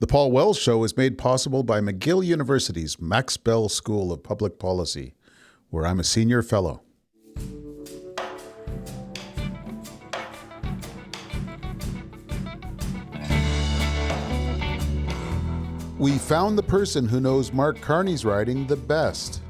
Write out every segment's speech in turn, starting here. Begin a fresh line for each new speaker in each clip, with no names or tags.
The Paul Wells Show is made possible by McGill University's Max Bell School of Public Policy, where I'm a senior fellow. We found the person who knows Mark Carney's writing the best.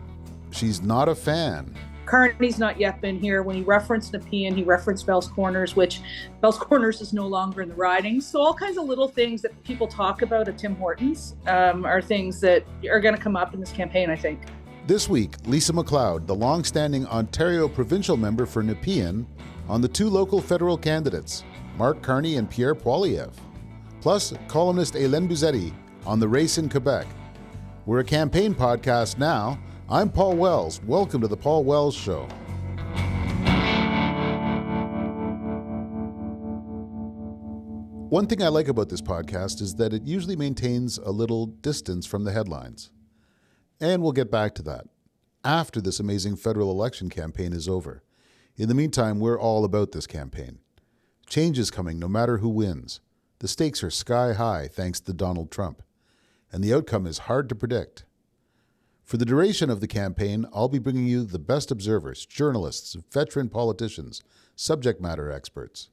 She's not a fan.
Carney's not yet been here. When he referenced Nepean, he referenced Bell's Corners, which Bell's Corners is no longer in the riding. So all kinds of little things that people talk about at Tim Hortons are things that are going to come up in this campaign, I think.
This week, Lisa MacLeod, the long-standing Ontario provincial member for Nepean, on the two local federal candidates, Mark Carney and Pierre Poilievre. Plus, columnist Hélène Buzzetti on the race in Quebec. We're a campaign podcast now. I'm Paul Wells. Welcome to the Paul Wells Show. One thing I like about this podcast is that it usually maintains a little distance from the headlines. And we'll get back to that after this amazing federal election campaign is over. In the meantime, we're all about this campaign. Change is coming no matter who wins. The stakes are sky high thanks to Donald Trump. And the outcome is hard to predict. For the duration of the campaign, I'll be bringing you the best observers, journalists, veteran politicians, subject matter experts.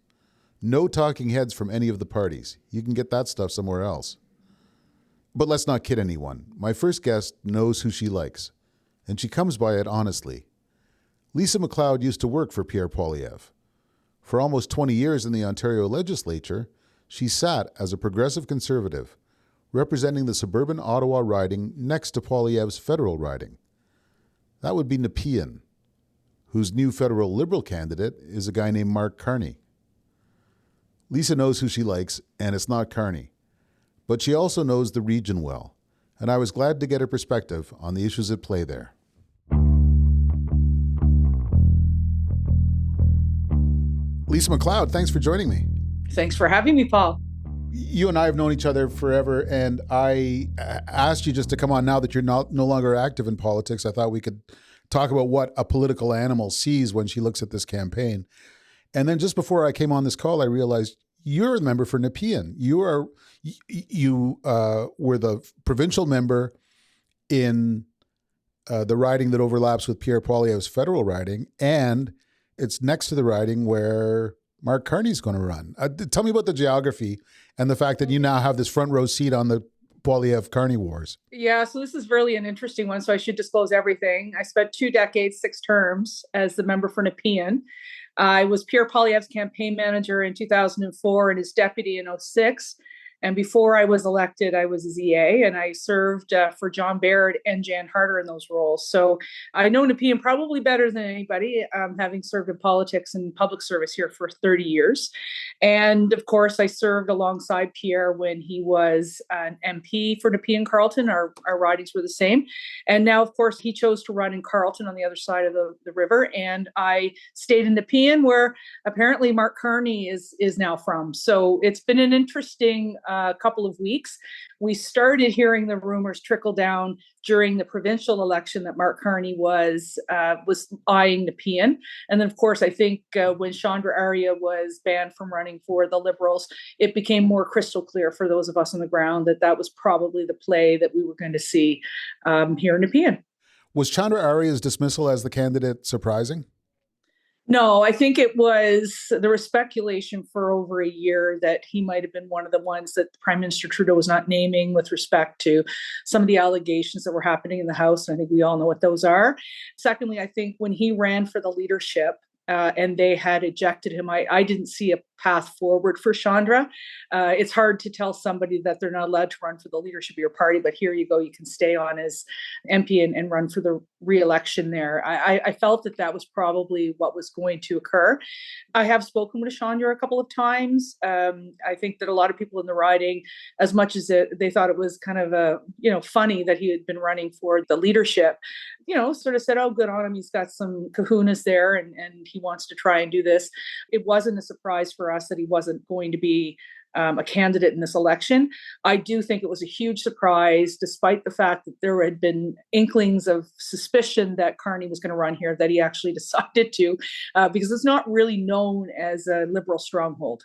No talking heads from any of the parties. You can get that stuff somewhere else. But let's not kid anyone. My first guest knows who she likes, and she comes by it honestly. Lisa MacLeod used to work for Pierre Poilievre. For almost 20 years in the Ontario legislature, she sat as a progressive conservative, representing the suburban Ottawa riding next to Poilievre's federal riding. That would be Nepean, whose new federal Liberal candidate is a guy named Mark Carney. Lisa knows who she likes, and it's not Carney. But she also knows the region well, and I was glad to get her perspective on the issues at play there. Lisa MacLeod, thanks for joining me.
Thanks for having me, Paul.
You and I have known each other forever, and I asked you just to come on now that you're no longer active in politics. I thought we could talk about what a political animal sees when she looks at this campaign. And then just before I came on this call, I realized you're a member for Nepean. You were the provincial member in the riding that overlaps with Pierre Poilievre's federal riding, and it's next to the riding where Mark Carney's going to run. Tell me about the geography and the fact that you now have this front row seat on the Poilievre-Carney wars.
Yeah, so this is really an interesting one, so I should disclose everything. I spent 2 decades, 6 terms as the member for Nepean. I was Pierre Poilievre's campaign manager in 2004 and his deputy in 2006. And before I was elected, I was his EA, and I served for John Baird and Jan Harder in those roles. So I know Nepean probably better than anybody, having served in politics and public service here for 30 years. And of course, I served alongside Pierre when he was an MP for Nepean Carleton. Our ridings were the same. And now, of course, he chose to run in Carleton on the other side of the river. And I stayed in Nepean, where apparently Mark Carney is now from. So it's been an interesting couple of weeks. We started hearing the rumors trickle down during the provincial election that Mark Carney was eyeing Nepean. And then, of course, I think when Chandra Arya was banned from running for the Liberals, it became more crystal clear for those of us on the ground that was probably the play that we were going to see here in Nepean.
Was Chandra Arya's dismissal as the candidate surprising?
No, I think there was speculation for over a year that he might have been one of the ones that Prime Minister Trudeau was not naming with respect to some of the allegations that were happening in the House. And I think we all know what those are. Secondly, I think when he ran for the leadership, and they had ejected him, I didn't see a path forward for Chandra. It's hard to tell somebody that they're not allowed to run for the leadership of your party, but here you go, you can stay on as MP and run for the re-election there. I felt that was probably what was going to occur. I have spoken with Chandra a couple of times. I think that a lot of people in the riding, as much as they thought it was kind of funny that he had been running for the leadership, sort of said, oh, good on him. He's got some kahunas there and he wants to try and do this. It wasn't a surprise for us that he wasn't going to be a candidate in this election. I do think it was a huge surprise, despite the fact that there had been inklings of suspicion that Carney was going to run here, that he actually decided to, because it's not really known as a Liberal stronghold.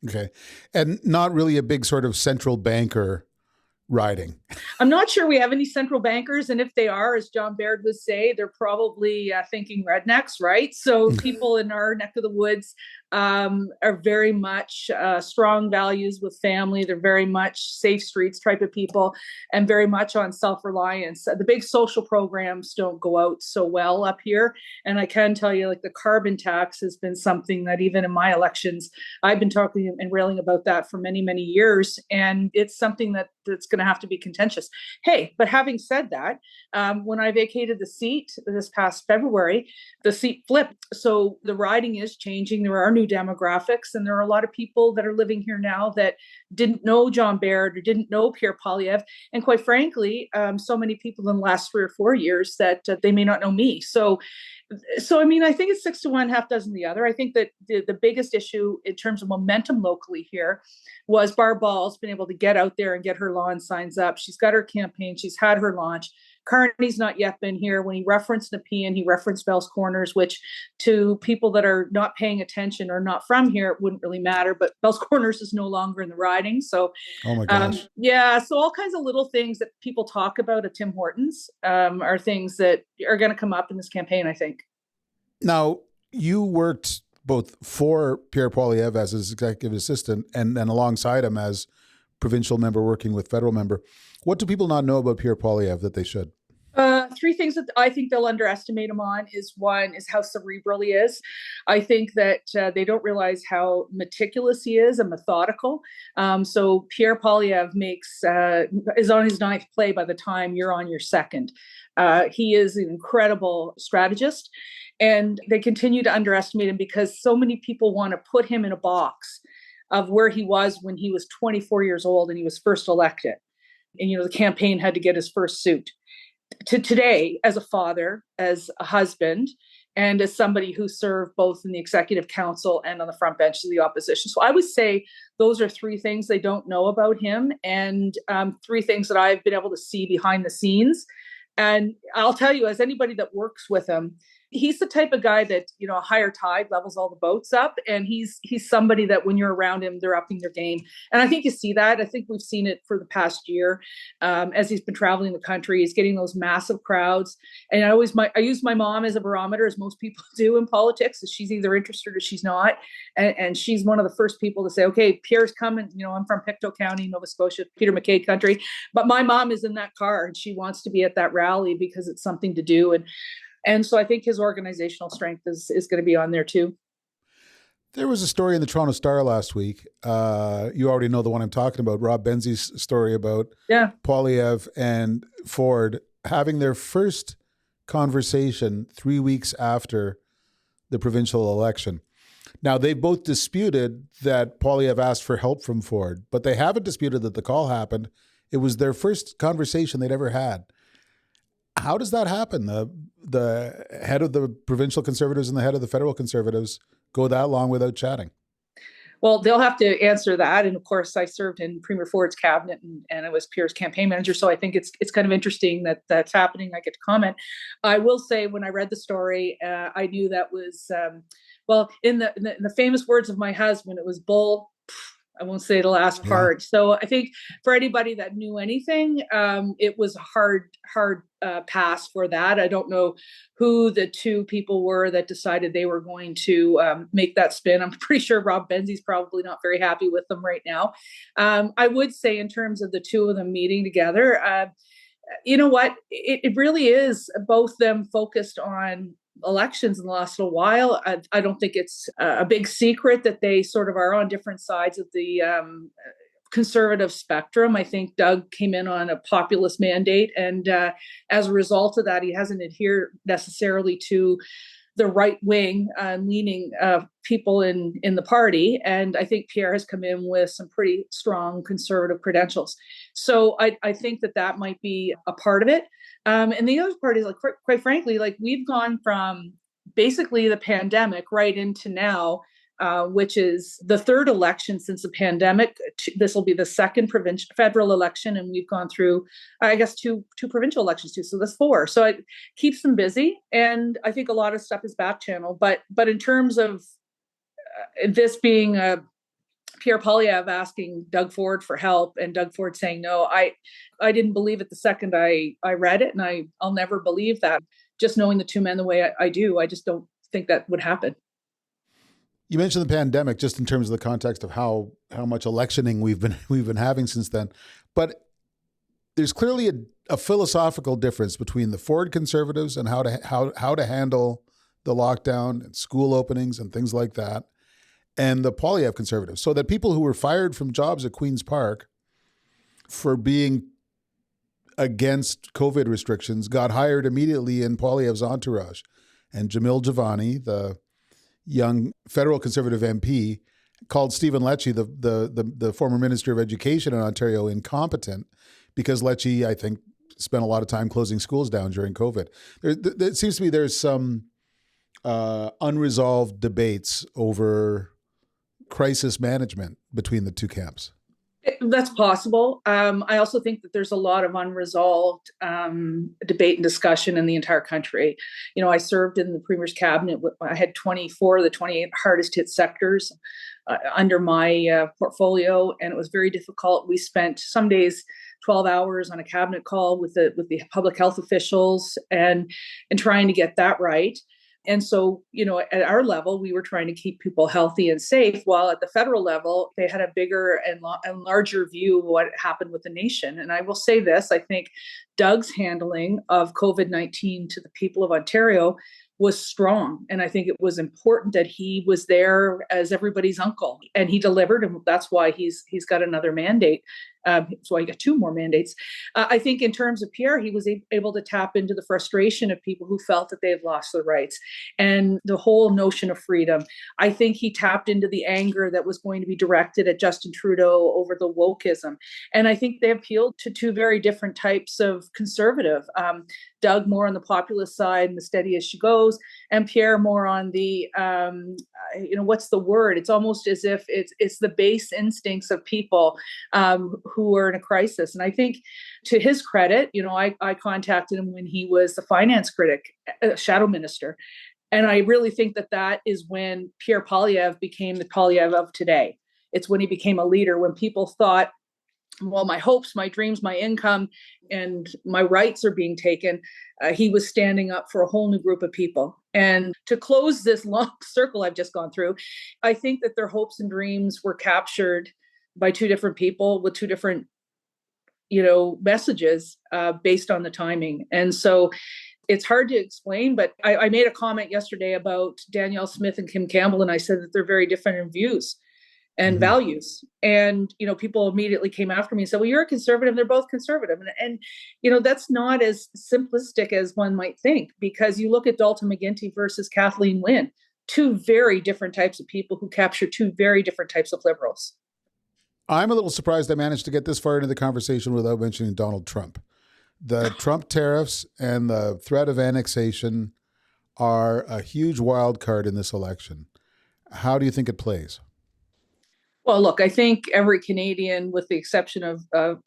Okay. And not really a big sort of central banker riding.
I'm not sure we have any central bankers. And if they are, as John Baird would say, they're probably thinking rednecks, right? So people in our neck of the woods are very much strong values with family. They're very much safe streets type of people and very much on self-reliance. The big social programs don't go out so well up here. And I can tell you, like, the carbon tax has been something that even in my elections, I've been talking and railing about that for many, many years. And it's something that's going to have to be contentious. Hey, but having said that, when I vacated the seat this past February, the seat flipped. So the riding is changing. There are new demographics, and there are a lot of people that are living here now that didn't know John Baird or didn't know Pierre Poilievre. And quite frankly, so many people in the last 3 or 4 years that they may not know me. So I mean, I think it's 6 to 1, half dozen the other. I think that the biggest issue in terms of momentum locally here was Barb Ball's been able to get out there and get her lawn signs up. She's got her campaign. She's had her launch. Carney's not yet been here. When he referenced Nepean, he referenced Bell's Corners, which to people that are not paying attention or not from here, it wouldn't really matter. But Bell's Corners is no longer in the riding. So,
oh my gosh.
Yeah. So all kinds of little things that people talk about at Tim Hortons are things that are going to come up in this campaign, I think.
Now, you worked both for Pierre Poilievre as his executive assistant and then alongside him as provincial member working with federal member. What do people not know about Pierre Poilievre that they should?
3 things that I think they'll underestimate him on is, one, is how cerebral he is. I think that they don't realize how meticulous he is and methodical. So Pierre Poilievre is on his 9th play by the time you're on your 2nd. He is an incredible strategist, and they continue to underestimate him because so many people want to put him in a box of where he was when he was 24 years old and he was first elected. And, the campaign had to get his first suit. To today, as a father, as a husband, and as somebody who served both in the executive council and on the front bench of the opposition. So I would say those are 3 things they don't know about him, and 3 things that I've been able to see behind the scenes. And I'll tell you, as anybody that works with him, he's the type of guy that, a higher tide levels all the boats up. And he's somebody that when you're around him, they're upping their game. And I think you see that. I think we've seen it for the past year as he's been traveling the country. He's getting those massive crowds. And I use my mom as a barometer, as most people do in politics. She's either interested or she's not. And she's one of the first people to say, okay, Pierre's coming. I'm from Pictou County, Nova Scotia, Peter MacKay country. But my mom is in that car and she wants to be at that rally because it's something to do. And so I think his organizational strength is going to be on there too.
There was a story in the Toronto Star last week. You already know the one I'm talking about, Rob Benzie's story about Poilievre and Ford having their first conversation 3 weeks after the provincial election. Now, they both disputed that Poilievre asked for help from Ford, but they haven't disputed that the call happened. It was their first conversation they'd ever had. How does that happen? The head of the provincial Conservatives and the head of the federal Conservatives go that long without chatting?
Well, they'll have to answer that. And of course, I served in Premier Ford's cabinet and I was Pierre's campaign manager. So I think it's kind of interesting that that's happening. I get to comment. I will say when I read the story, I knew that was, in the famous words of my husband, it was bull. I won't say the last part. So I think for anybody that knew anything, it was a hard pass for that. I don't know who the 2 people were that decided they were going to make that spin. I'm pretty sure Rob Benzie's probably not very happy with them right now. I would say in terms of the 2 of them meeting together, you know what? It really is both them focused on elections in the last little while. I don't think it's a big secret that they sort of are on different sides of the conservative spectrum. I think Doug came in on a populist mandate, and as a result of that, he hasn't adhered necessarily to the right wing leaning people in the party. And I think Pierre has come in with some pretty strong conservative credentials. So I think that might be a part of it. And the other part is, like, quite frankly, like, we've gone from basically the pandemic right into now, which is the 3rd election since the pandemic. This will be the 2nd federal election, and we've gone through, I guess, two provincial elections too. So that's 4. So it keeps them busy, and I think a lot of stuff is back channel. But in terms of this being Pierre Poilievre asking Doug Ford for help and Doug Ford saying no. I didn't believe it the second I read it, and I'll never believe that. Just knowing the two men the way I do, I just don't think that would happen.
You mentioned the pandemic, just in terms of the context of how much electioning we've been having since then, but there's clearly a philosophical difference between the Ford conservatives and how to handle the lockdown and school openings and things like that, and the Poilievre conservatives. So that people who were fired from jobs at Queen's Park for being against COVID restrictions got hired immediately in Poilievre's entourage, and Jamil Javani, the young federal conservative MP, called Stephen Lecce, the former Minister of Education in Ontario, incompetent because Lecce, I think, spent a lot of time closing schools down during COVID. It seems to me there's some unresolved debates over crisis management between the two camps.
That's possible. I also think that there's a lot of unresolved debate and discussion in the entire country. I served in the Premier's cabinet. I had 24 of the 28 hardest hit sectors under my portfolio, and it was very difficult. We spent some days 12 hours on a cabinet call with the public health officials and trying to get that right. And so, at our level, we were trying to keep people healthy and safe, while at the federal level, they had a bigger and larger view of what happened with the nation. And I will say this, I think Doug's handling of COVID-19 to the people of Ontario was strong. And I think it was important that he was there as everybody's uncle, and he delivered, and that's why he's got another mandate. So I got two more mandates. I think in terms of Pierre, he was able to tap into the frustration of people who felt that they had lost their rights and the whole notion of freedom. I think he tapped into the anger that was going to be directed at Justin Trudeau over the wokeism. And I think they appealed to two very different types of conservative. Doug more on the populist side and the steady as she goes, and Pierre more on the, what's the word? It's almost as if it's the base instincts of people who are in a crisis. And I think, to his credit, I contacted him when he was the finance critic, shadow minister. And I really think that is when Pierre Poilievre became the Poilievre of today. It's when he became a leader, when people thought, well, my hopes, my dreams, my income, and my rights are being taken. He was standing up for a whole new group of people. And to close this long circle I've just gone through, I think that their hopes and dreams were captured by two different people with two different, messages based on the timing. And so it's hard to explain, but I made a comment yesterday about Danielle Smith and Kim Campbell, and I said that they're very different in views and values. And, people immediately came after me and said, well, you're a conservative. They're both conservative. And that's not as simplistic as one might think, because you look at Dalton McGuinty versus Kathleen Wynne, two very different types of people who capture two very different types of liberals.
I'm a little surprised I managed to get this far into the conversation without mentioning Donald Trump. The Trump tariffs and the threat of annexation are a huge wild card in this election. How do you think it plays?
Well, look, I think every Canadian, with the exception of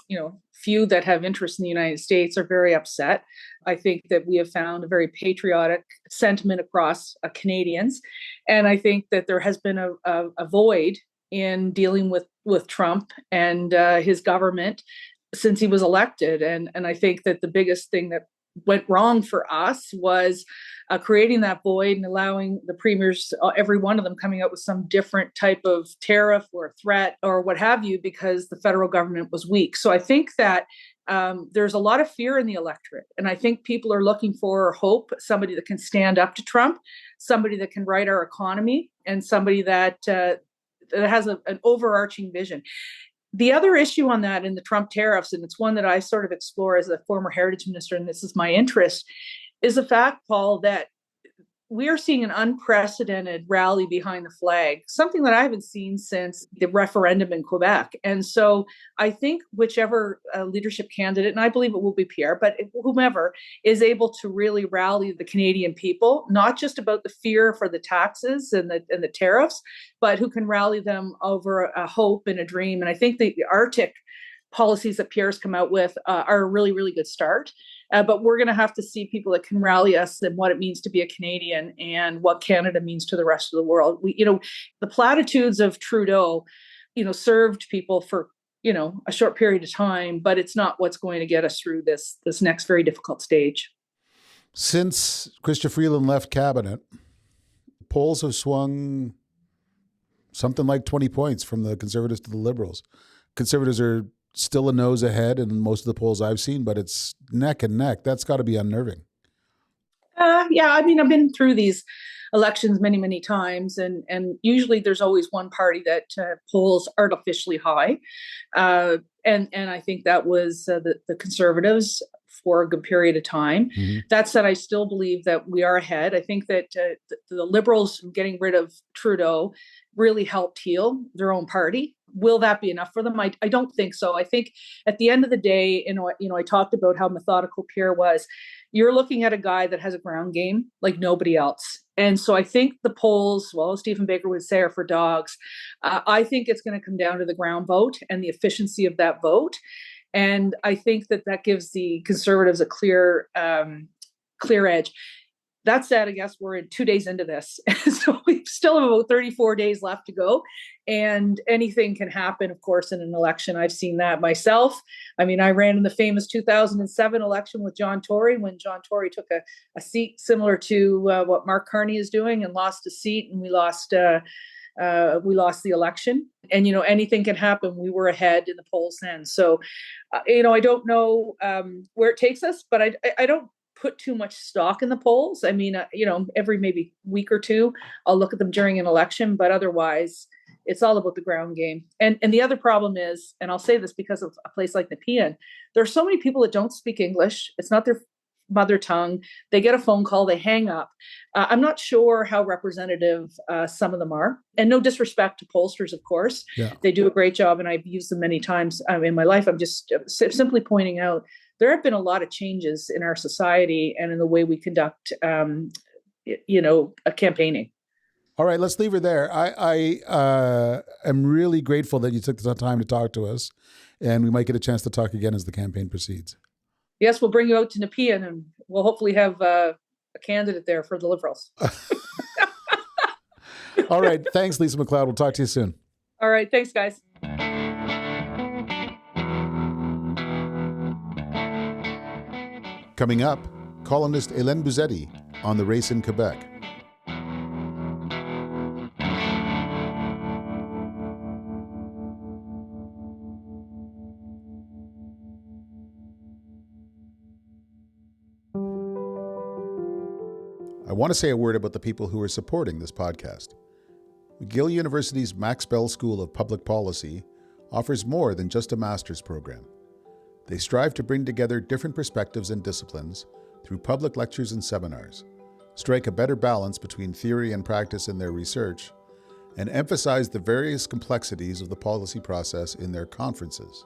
few that have interest in the United States, are very upset. I think that we have found a very patriotic sentiment across Canadians. And I think that there has been a void in dealing with Trump and his government since he was elected. And I think that the biggest thing that went wrong for us was creating that void and allowing the premiers, every one of them, coming out with some different type of tariff or threat or what have you, because the federal government was weak. So I think that there's a lot of fear in the electorate. And I think people are looking for hope, somebody that can stand up to Trump, somebody that can right our economy, and somebody that has an overarching vision. The other issue on that in the Trump tariffs, and it's one that I sort of explore as a former heritage minister, and this is my interest, is the fact, Paul, that we are seeing an unprecedented rally behind the flag, something that I haven't seen since the referendum in Quebec. And so I think whichever leadership candidate, and I believe it will be Pierre, but whomever is able to really rally the Canadian people, not just about the fear for the taxes and the tariffs, but who can rally them over a hope and a dream. And I think the Arctic policies that Pierre's come out with are a really, really good start. But we're going to have to see people that can rally us and what it means to be a Canadian and what Canada means to the rest of the world. The platitudes of Trudeau served people for, a short period of time, but it's not what's going to get us through this next very difficult stage.
Since Chrystia Freeland left cabinet, polls have swung something like 20 points from the Conservatives to the Liberals. Conservatives are still a nose ahead in most of the polls I've seen, but it's neck and neck. That's got to be unnerving.
Yeah, I mean, I've been through these elections many, many times, and usually there's always one party that polls artificially high, and I think that was the Conservatives for a good period of time. Mm-hmm. That said, I still believe that we are ahead. I think that the Liberals getting rid of Trudeau really helped heal their own party. Will that be enough for them? I don't think so. I think at the end of the day, I talked about how methodical Pierre was. You're looking at a guy that has a ground game like nobody else. And so I think the polls, well, as Stephen Baker would say, are for dogs. I think it's going to come down to the ground vote and the efficiency of that vote. And I think that gives the Conservatives a clear edge. That said, I guess we're 2 days into this. So we still have about 34 days left to go. And anything can happen, of course, in an election. I've seen that myself. I mean, I ran in the famous 2007 election with John Tory when John Tory took a seat similar to what Mark Carney is doing and lost a seat, and we lost the election. And, anything can happen. We were ahead in the polls then. So, I don't know where it takes us, but I don't put too much stock in the polls. I mean, every maybe week or two, I'll look at them during an election, but otherwise it's all about the ground game. And the other problem is, and I'll say this because of a place like Nepean, there are so many people that don't speak English. It's not their mother tongue. They get a phone call, they hang up. I'm not sure how representative some of them are. And no disrespect to pollsters, of course. Yeah. They do a great job, and I've used them many times in my life. I'm just simply pointing out there have been a lot of changes in our society and in the way we conduct, campaigning.
All right, let's leave her there. I am really grateful that you took the time to talk to us, and we might get a chance to talk again as the campaign proceeds.
Yes, we'll bring you out to Nepean, and we'll hopefully have a candidate there for the Liberals.
All right, thanks, Lisa MacLeod. We'll talk to you soon.
All right, thanks, guys.
Coming up, columnist Hélène Buzzetti on the race in Quebec. I want to say a word about the people who are supporting this podcast. McGill University's Max Bell School of Public Policy offers more than just a master's program. They strive to bring together different perspectives and disciplines through public lectures and seminars, strike a better balance between theory and practice in their research, and emphasize the various complexities of the policy process in their conferences.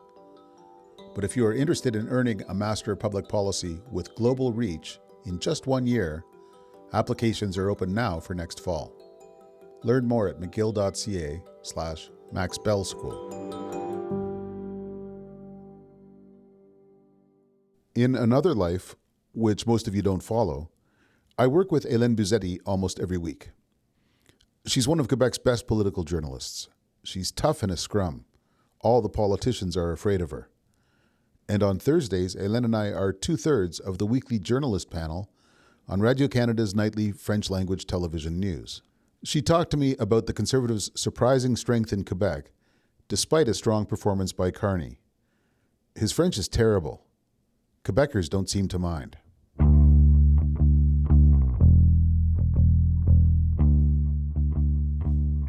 But if you are interested in earning a Master of Public Policy with global reach in just 1 year, applications are open now for next fall. Learn more at mcgill.ca/maxbellschool. In another life, which most of you don't follow, I work with Hélène Buzzetti almost every week. She's one of Quebec's best political journalists. She's tough in a scrum. All the politicians are afraid of her. And on Thursdays, Hélène and I are 2/3 of the weekly journalist panel on Radio Canada's nightly French language television news. She talked to me about the Conservatives' surprising strength in Quebec, despite a strong performance by Carney. His French is terrible. Quebecers don't seem to mind.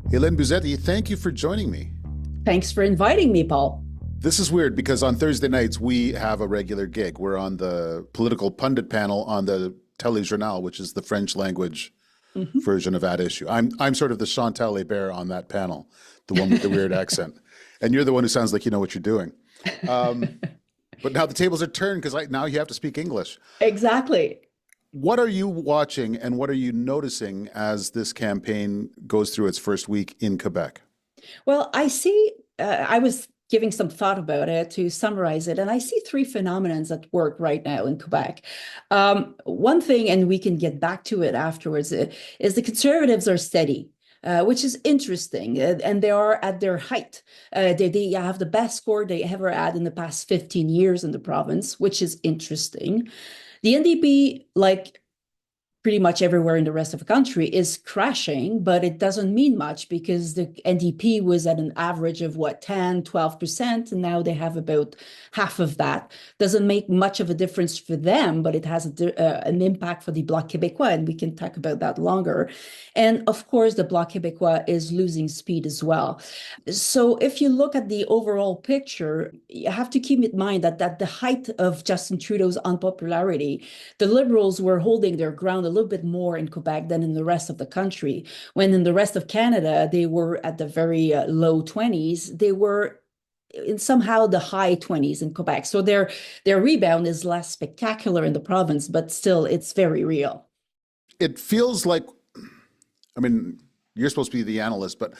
Hélène Buzzetti, thank you for joining me.
Thanks for inviting me, Paul.
This is weird because on Thursday nights we have a regular gig. We're on the political pundit panel on the Téléjournal, which is the French language version of At Issue. I'm sort of the Chantal Hébert on that panel, the one with the weird accent. And you're the one who sounds like you know what you're doing. But now the tables are turned because now you have to speak English.
Exactly.
What are you watching and what are you noticing as this campaign goes through its first week in Quebec?
Well, I see, I was giving some thought about it to summarize it, and I see three phenomena at work right now in Quebec. One thing, and we can get back to it afterwards, is the Conservatives are steady. which is interesting. And they are at their height. They have the best score they ever had in the past 15 years in the province, which is interesting. The NDP, like pretty much everywhere in the rest of the country, is crashing, but it doesn't mean much because the NDP was at an average of 10, 12%, and now they have about half of that. Doesn't make much of a difference for them, but it has an impact for the Bloc Québécois, and we can talk about that longer. And of course, the Bloc Québécois is losing speed as well. So if you look at the overall picture, you have to keep in mind that at the height of Justin Trudeau's unpopularity, the Liberals were holding their ground a little bit more in Quebec than in the rest of the country. When in the rest of Canada, they were at the very low 20s. They were in somehow the high 20s in Quebec. So their rebound is less spectacular in the province, but still it's very real.
It feels like, I mean, you're supposed to be the analyst, but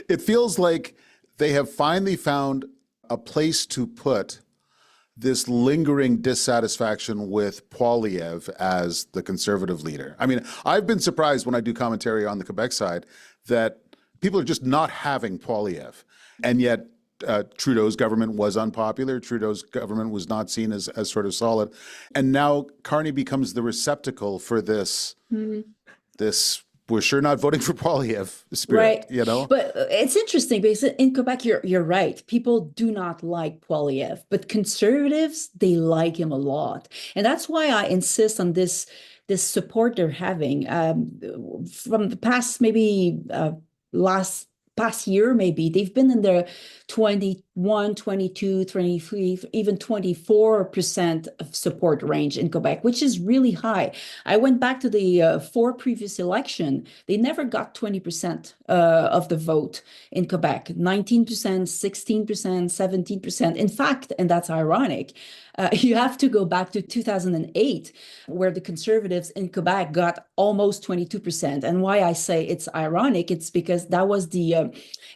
it feels like they have finally found a place to put this lingering dissatisfaction with Poilievre as the Conservative leader. I mean, I've been surprised when I do commentary on the Quebec side that people are just not having Poilievre. And yet Trudeau's government was unpopular. Trudeau's government was not seen as sort of solid. And now Carney becomes the receptacle for this, this we're sure not voting for Poilievre spirit,
right?
You know?
But it's interesting because in Quebec, you're right. People do not like Poilievre, but Conservatives, they like him a lot. And that's why I insist on this support they're having from the past, maybe past year, maybe they've been in the 21, 22, 23, even 24% of support range in Quebec, which is really high. I went back to the 4 previous election. They never got 20% of the vote in Quebec, 19%, 16%, 17%. In fact, and that's ironic, you have to go back to 2008, where the Conservatives in Quebec got almost 22%. And why I say it's ironic, it's because that was the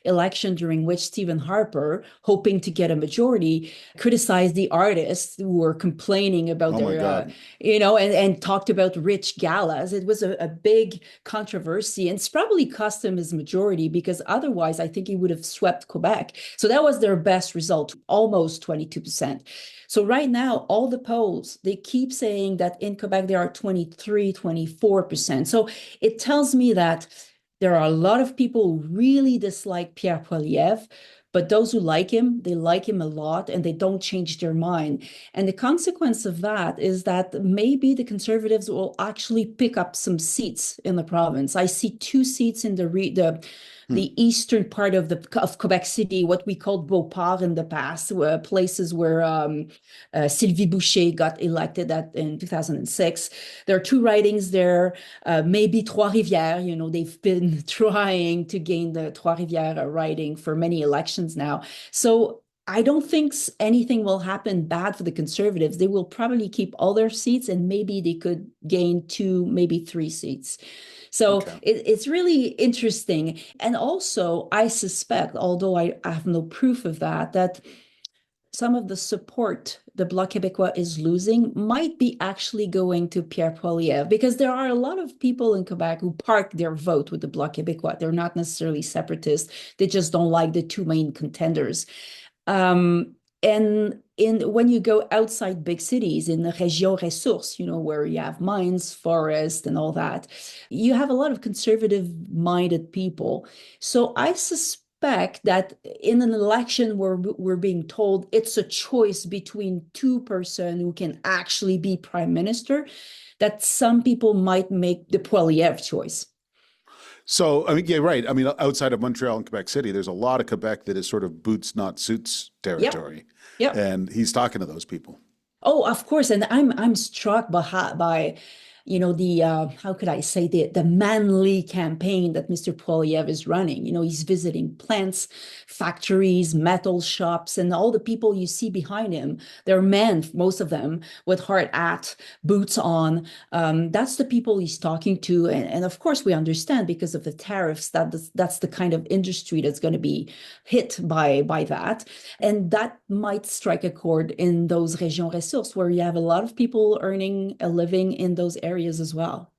election during which Stephen Harper, hoping to get a majority, criticized the artists who were complaining about and talked about rich galas. It was a big controversy, and it's probably cost him his majority because otherwise I think he would have swept Quebec. So that was their best result, almost 22%. So right now, all the polls, they keep saying that in Quebec, there are 23, 24%. So it tells me that there are a lot of people who really dislike Pierre Poilievre, but those who like him, they like him a lot and they don't change their mind. And the consequence of that is that maybe the Conservatives will actually pick up some seats in the province. I see 2 seats in the eastern part of Quebec City, what we called Beauport in the past, places where Sylvie Boucher got elected in 2006. There are 2 ridings there, maybe Trois-Rivières. They've been trying to gain the Trois-Rivières riding for many elections now. So I don't think anything will happen bad for the Conservatives. They will probably keep all their seats and maybe they could gain 2, maybe 3 seats. So it's really interesting. And also, I suspect, although I have no proof of that some of the support the Bloc Québécois is losing might be actually going to Pierre Poilievre, because there are a lot of people in Quebec who park their vote with the Bloc Québécois. They're not necessarily separatists. They just don't like the 2 main contenders. And when you go outside big cities, in the région ressources, where you have mines, forest, and all that, you have a lot of conservative-minded people. So I suspect that in an election where we're being told it's a choice between 2 persons who can actually be prime minister, that some people might make the Poilievre choice.
So, I mean, yeah, right. I mean, outside of Montreal and Quebec City, there's a lot of Quebec that is sort of boots, not suits territory.
Yep.
And he's talking to those people.
Oh, of course. And I'm struck by the how could I say, the manly campaign that Mr. Poilievre is running. He's visiting plants, factories, metal shops, and all the people you see behind him, they're men, most of them, with hard hat, boots on. That's the people he's talking to. And of course, we understand because of the tariffs that's the kind of industry that's going to be hit by that. And that might strike a chord in those régions ressources where you have a lot of people earning a living in those areas as well.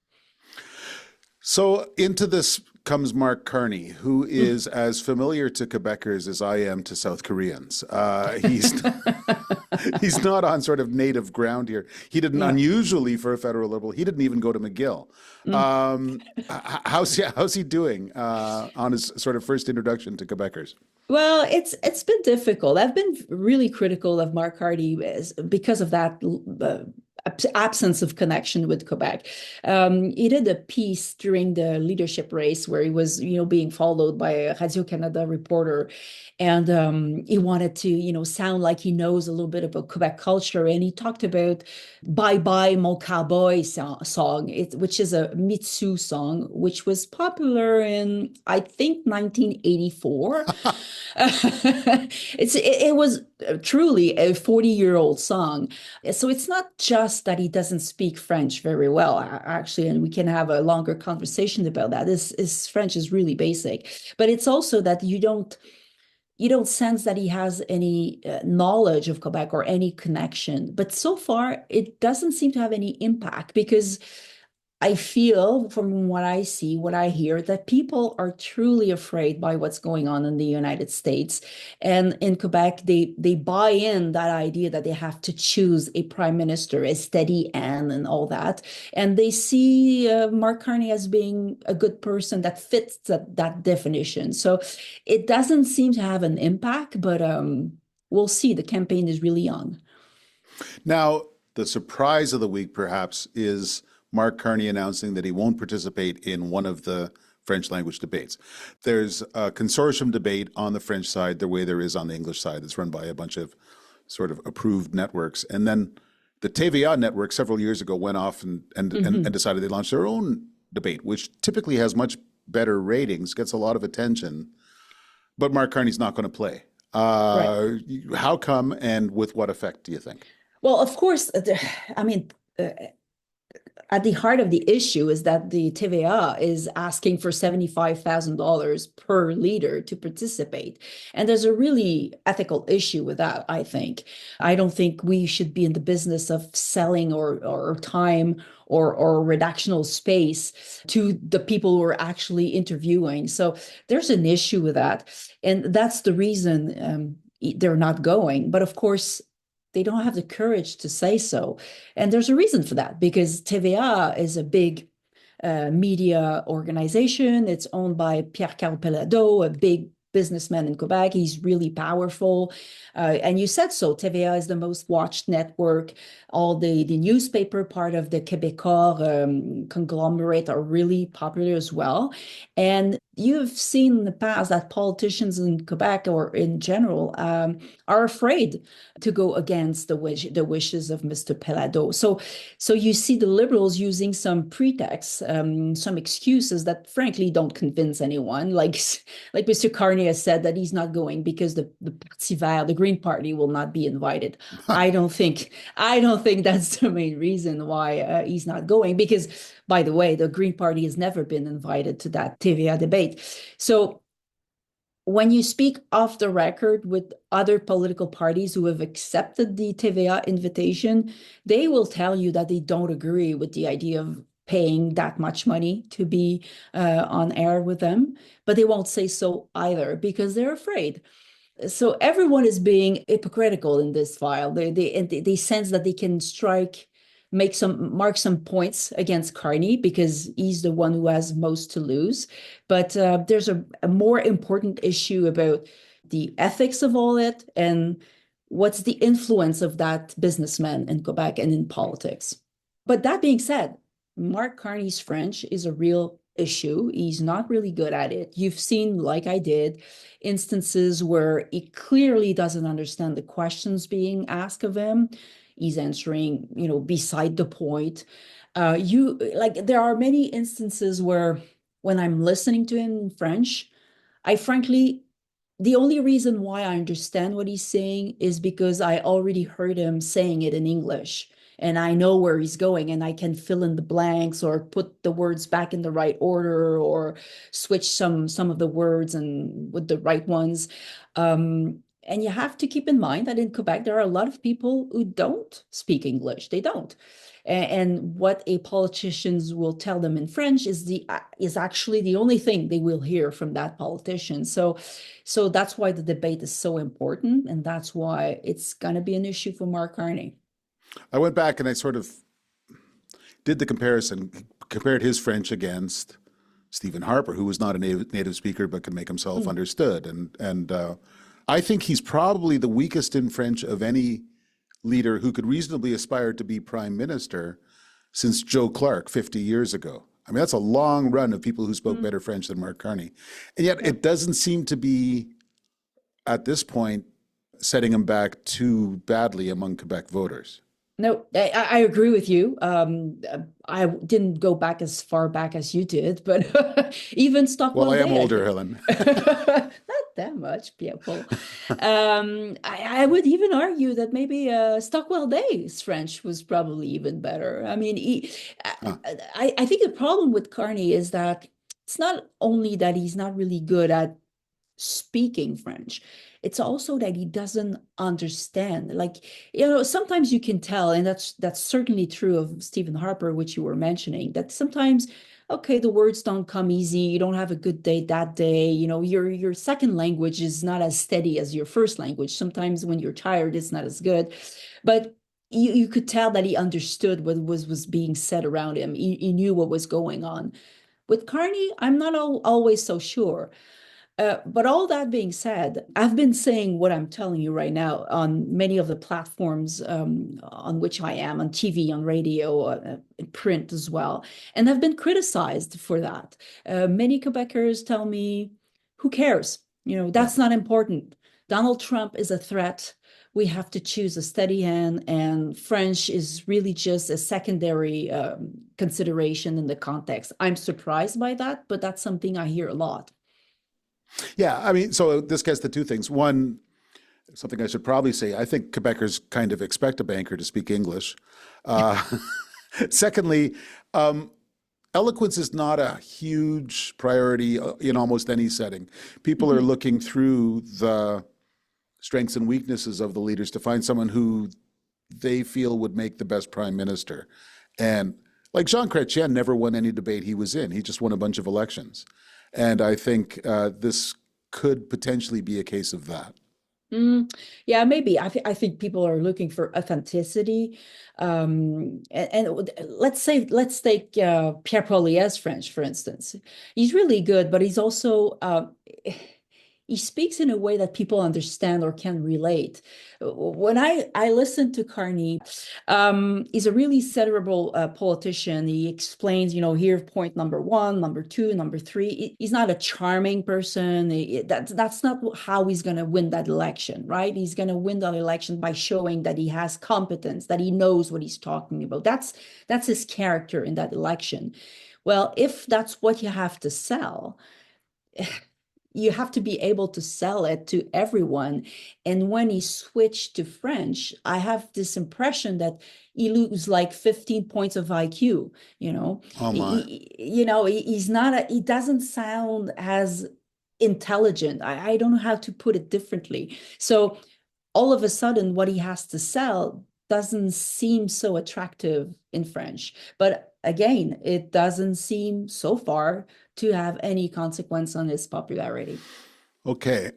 So into this comes Mark Carney, who is as familiar to Quebecers as I am to South Koreans. He's he's not on sort of native ground here. He didn't, unusually for a federal Liberal, he didn't even go to McGill. How's he doing on his sort of first introduction to Quebecers?
Well, it's been difficult. I've been really critical of Mark Carney because of that absence of connection with Quebec. He did a piece during the leadership race where he was, being followed by a Radio-Canada reporter, and he wanted to, sound like he knows a little bit about Quebec culture, and he talked about "Bye Bye Mon Cowboy" song, which is a Mitsu song, which was popular in, I think, 1984. It was truly a 40-year-old song. So it's not just that he doesn't speak French very well, actually, and we can have a longer conversation about that. His French is really basic, but it's also that you don't sense that he has any knowledge of Quebec or any connection. But so far, it doesn't seem to have any impact, because I feel, from what I see, what I hear, that people are truly afraid by what's going on in the United States. And in Quebec, they buy in that idea that they have to choose a prime minister, a steady hand, and all that. And they see Mark Carney as being a good person that fits that definition. So it doesn't seem to have an impact, but we'll see. The campaign is really young.
Now, the surprise of the week, perhaps, is Mark Carney announcing that he won't participate in one of the French language debates. There's a consortium debate on the French side, the way there is on the English side, that's run by a bunch of sort of approved networks. And then the TVA network several years ago went off and decided they launched their own debate, which typically has much better ratings, gets a lot of attention. But Mark Carney's not going to play. Right. How come, and with what effect, do you think?
Well, of course, at the heart of the issue is that the TVA is asking for $75,000 per leader to participate. And there's a really ethical issue with that, I think. I don't think we should be in the business of selling or time or redactional space to the people who are actually interviewing. So there's an issue with that. And that's the reason they're not going. But of course, they don't have the courage to say so. And there's a reason for that, because TVA is a big media organization. It's owned by Pierre Poilievre, a big businessman in Quebec. He's really powerful. And you said so, TVA is the most watched network. All the newspaper part of the Quebecers conglomerate are really popular as well. And you've seen in the past that politicians in Quebec, or in general, are afraid to go against the wishes of Mr. Poilievre. So you see the Liberals using some pretexts, some excuses that frankly don't convince anyone. Like Mr. Carney has said that he's not going because the Parti Vert, the Green Party, will not be invited. I don't think that's the main reason why he's not going, because, by the way, the Green Party has never been invited to that TVA debate. So when you speak off the record with other political parties who have accepted the TVA invitation, they will tell you that they don't agree with the idea of paying that much money to be on air with them, but they won't say so either because they're afraid. So everyone is being hypocritical in this file. They sense that they can mark some points against Carney because he's the one who has most to lose. But there's a more important issue about the ethics of all it and what's the influence of that businessman in Quebec and in politics. But that being said, Mark Carney's French is a real issue. He's not really good at it. You've seen, like I did, instances where he clearly doesn't understand the questions being asked of him. He's answering, beside the point. There are many instances where when I'm listening to him in French, the only reason why I understand what he's saying is because I already heard him saying it in English. And I know where he's going, and I can fill in the blanks or put the words back in the right order or switch some of the words and with the right ones. And you have to keep in mind that in Quebec, there are a lot of people who don't speak English. They don't. And what a politicians will tell them in French is actually the only thing they will hear from that politician. So that's why the debate is so important, and that's why it's going to be an issue for Mark Carney.
I went back and I sort of did the comparison, compared his French against Stephen Harper, who was not a native speaker but could make himself understood. And I think he's probably the weakest in French of any leader who could reasonably aspire to be prime minister since Joe Clark 50 years ago. I mean, that's a long run of people who spoke better French than Mark Carney. And yet it doesn't seem to be, at this point, setting him back too badly among Quebec voters.
No, I agree with you. I didn't go back as far back as you did, but even Stockwell
Well, I am
Day,
older, Helen.
not that much, Pierre Paul. I would even argue that maybe Stockwell Day's French was probably even better. I mean, I think the problem with Carney is that it's not only that he's not really good at speaking French, it's also that he doesn't understand. Like, sometimes you can tell, and that's certainly true of Stephen Harper, which you were mentioning, that sometimes, okay, the words don't come easy. You don't have a good day that day. Your second language is not as steady as your first language. Sometimes when you're tired, it's not as good. But you could tell that he understood what was being said around him. He knew what was going on. With Carney, I'm not always so sure. But all that being said, I've been saying what I'm telling you right now on many of the platforms on which I am, on TV, on radio, in print as well. And I've been criticized for that. Many Quebecers tell me, who cares? That's not important. Donald Trump is a threat. We have to choose a steady hand, and French is really just a secondary consideration in the context. I'm surprised by that, but that's something I hear a lot.
Yeah, I mean, so this gets to two things. One, something I should probably say, I think Quebecers kind of expect a banker to speak English. Secondly, eloquence is not a huge priority in almost any setting. People are looking through the strengths and weaknesses of the leaders to find someone who they feel would make the best prime minister. And like Jean Chrétien never won any debate he was in. He just won a bunch of elections. And I think this could potentially be a case of that.
Yeah, maybe. I think people are looking for authenticity. And let's take Pierre Poilievre's French, for instance. He's really good, but he's also he speaks in a way that people understand or can relate. When I listen to Carney, he's a really cerebral politician. He explains, here point number one, number two, number three. He's not a charming person. That's not how he's going to win that election, right? He's going to win that election by showing that he has competence, that he knows what he's talking about. That's his character in that election. Well, if that's what you have to sell, you have to be able to sell it to everyone. And when he switched to French, I have this impression that he loses like 15 points of IQ,
Oh my.
he's not, he doesn't sound as intelligent. I don't know how to put it differently. So all of a sudden, what he has to sell doesn't seem so attractive in French. But again, it doesn't seem so far to have any consequence on his popularity.
Okay.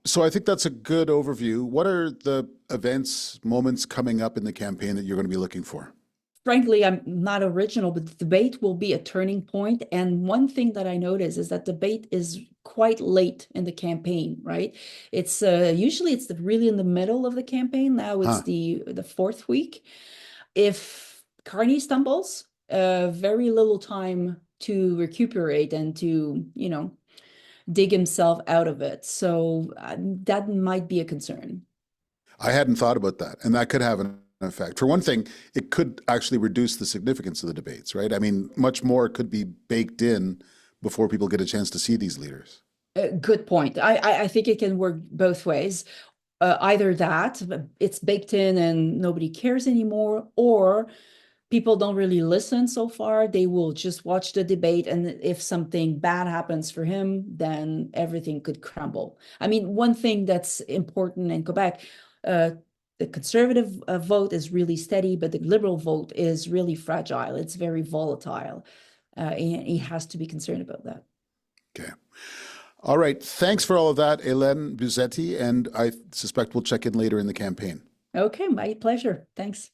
So I think that's a good overview. What are the events, moments coming up in the campaign that you're going to be looking for?
Frankly, I'm not original, but the debate will be a turning point. And one thing that I notice is that debate is quite late in the campaign, right? It's usually it's really in the middle of the campaign. Now it's the fourth week. If Carney stumbles, very little time to recuperate and to, dig himself out of it. So that might be a concern.
I hadn't thought about that, and that could have an effect. For one thing, it could actually reduce the significance of the debates, right? I mean, much more could be baked in before people get a chance to see these leaders.
Good point. I think it can work both ways. Either that, it's baked in and nobody cares anymore, or people don't really listen so far. They will just watch the debate, and if something bad happens for him, then everything could crumble. I mean, one thing that's important in Quebec, the conservative vote is really steady, but the liberal vote is really fragile. It's very volatile. And he has to be concerned about that.
Okay. All right. Thanks for all of that, Hélène Buzzetti, and I suspect we'll check in later in the campaign.
Okay, my pleasure. Thanks.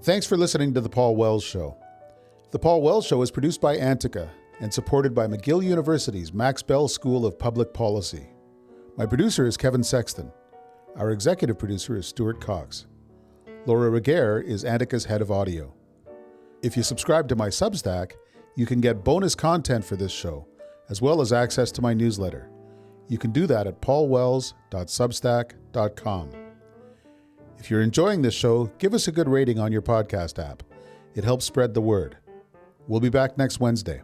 Thanks for listening to The Paul Wells Show. The Paul Wells Show is produced by Antica and supported by McGill University's Max Bell School of Public Policy. My producer is Kevin Sexton. Our executive producer is Stuart Cox. Laura Reguer is Antica's head of audio. If you subscribe to my Substack, you can get bonus content for this show, as well as access to my newsletter. You can do that at paulwells.substack.com. If you're enjoying this show, give us a good rating on your podcast app. It helps spread the word. We'll be back next Wednesday.